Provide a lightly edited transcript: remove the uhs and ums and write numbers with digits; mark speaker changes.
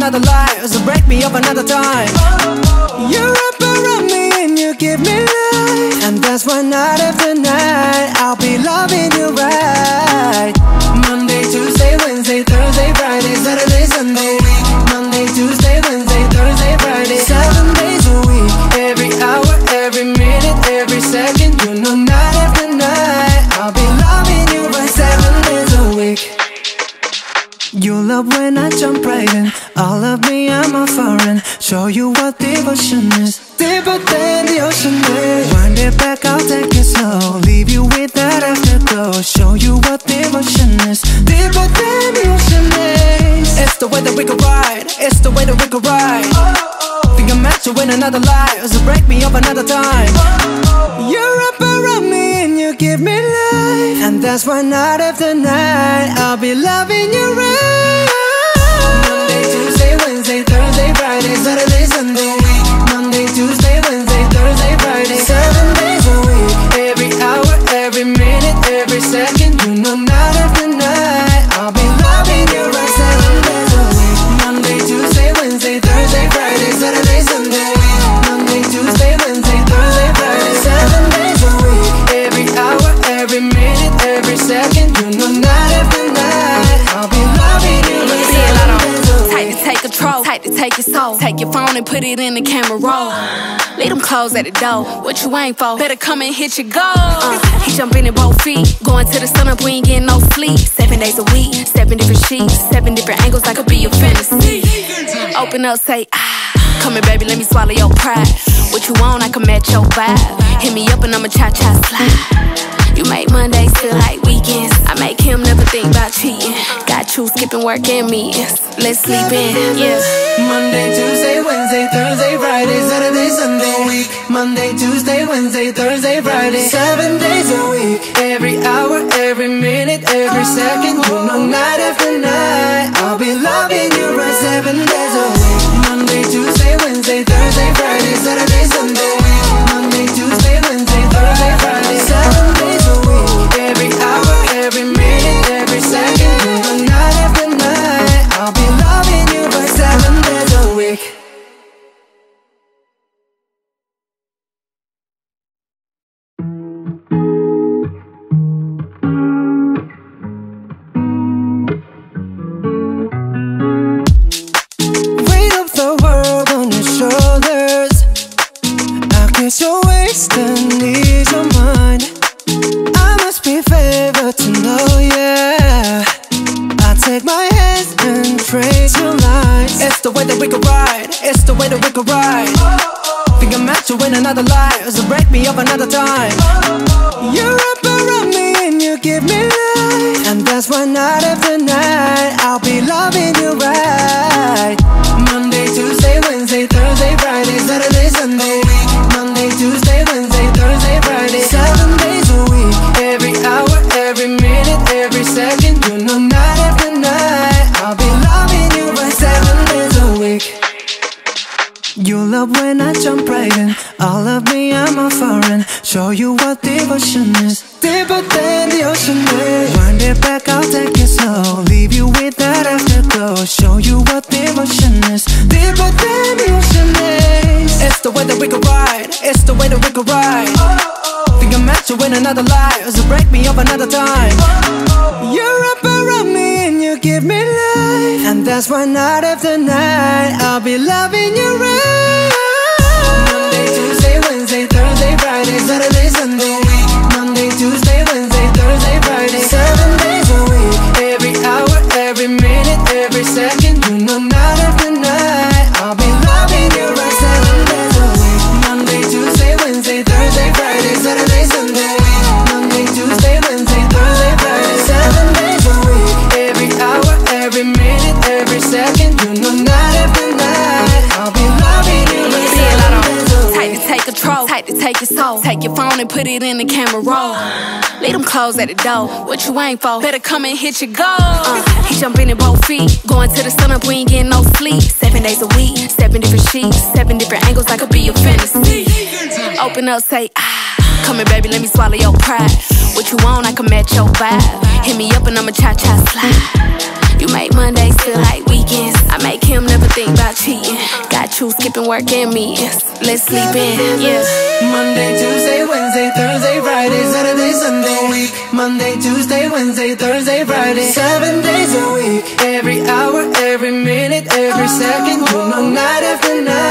Speaker 1: another life, so break me up another time. You wrap around me and you give me life, and that's why night after night I'll be loving you right. Monday, Tuesday, Wednesday, Thursday, Friday, Saturday, Sunday. Monday, Tuesday, Wednesday, Thursday, Friday, 7 days a week. Every hour, every minute, every second, you know night after night I'll be loving you right 7 days a week. You love when I jump right in. All of me, I'm a foreign. Show you what devotion is. Deeper than the ocean is. Wind it back, I'll take it slow. Leave you with that afterglow. Show you what devotion is. Deeper than the ocean is. It's the way that we could ride. It's the way that we could ride. Think I'm meant to win another life, so break me up another time. You're up around me and you give me life, and that's why night after night I'll be loving you right. Monday, Tuesday, Wednesday, Thursday, Friday, Saturday, Sunday. Monday, Tuesday, Wednesday, Thursday, Friday, 7 days a week. Every hour, every minute, every second, you know night after night I'll be loving you right 7 days a week. Monday, Tuesday, Wednesday, Thursday, Friday, Saturday, Sunday. Monday, Tuesday, Wednesday, Thursday, Friday, 7 days a week. Every hour, every minute, every second, you know night after night I'll be loving you right 7 days a week.
Speaker 2: Tight to take control, tight to take your soul. Take your phone and put it in the camera roll. Leave them clothes at the door. What you ain't for? Better come and hit your goal. He jumping in both feet. Going to the sun up, we ain't getting no sleep. 7 days a week, 7 different sheets, 7 different angles, that could be your fantasy. Open up, say ah. Come here, baby, let me swallow your pride. What you want, I can match your vibe. Hit me up and I'ma cha-cha slide. You make Mondays feel like weekends. I make him never think about cheating. Got you skipping work and meetings. Let's sleep in, yeah.
Speaker 1: Monday, Tuesday, Wednesday, Thursday, Friday, Saturday, Sunday. Monday, Tuesday, Wednesday, Thursday, Friday, 7 days a week. Every hour, every minute, every second, you know night after night I'll be loving you right 7 days a week. Monday, Tuesday, Wednesday, Thursday, Friday, Saturday, Sunday. Monday, Tuesday, Wednesday, Thursday, Friday, 7 days a week. Every hour, every minute, every second, you know night after night I'll be loving you right 7 days a week. Weight of the world on your shoulders. I guess you're wasting ease of mind. I must be favored to know, yeah. I take my hands and trace your lines. It's the way that we could ride. It's the way that we could ride. Think I'm meant to win another life, so break me up another time. You wrap around me and you give me life, and that's why night after night I'll be loving you right. Monday, Tuesday, Wednesday, Thursday, Friday, Saturday, Sunday. Monday, Tuesday, Wednesday, Thursday, Friday, 7 days a week. Every hour, every minute, every second, you know night after night I'll be loving you right 7 days a week. You love when I jump right in. All of me, I'm a foreign. Show you what devotion is. Deeper than the ocean is. Wind it back, I'll take it slow. Leave you with that afterglow. Show you what devotion is. Deeper than the ocean is. It's the way that we could ride. It's the way that we could ride. Think I'm meant to win another life, so break me up another time. You're up around me and you give me life, and that's why night after night I'll be loving you right. Monday, Tuesday, Wednesday, Thursday, Friday, Saturday, Sunday. Monday, Tuesday, Wednesday, Thursday, Friday, 7 days a week. Every hour, every minute, every second, you know night after night I'll be loving you right 7 days a week. Monday, Tuesday, Wednesday, Thursday, Friday, Saturday, Sunday. Monday, Tuesday, Wednesday, Thursday, Friday, 7 days a week. Every hour, every minute, every second, you know night after night I'll be
Speaker 2: like to take your soul. Take your phone and put it in the camera roll. Leave them clothes at the door. What you ain't for? Better come and hit your goal. He jumping in both feet. Going to the sun up, we ain't getting no sleep. 7 days a week, 7 different sheets, 7 different angles, I could be your fantasy. Open up, say ah. Come here, baby, let me swallow your pride. What you want, I can match your vibe. Hit me up and I'ma cha-cha slide. You make Mondays feel like weekends. I make him never think about cheating. Got you skipping work and meetings. Let's sleep in, yeah.
Speaker 1: Monday, Tuesday, Wednesday, Thursday, Friday, Saturday, Sunday, week. Monday, Tuesday, Wednesday, Thursday, Friday, 7 days a week. Every hour, every minute, every second, you know, night after night.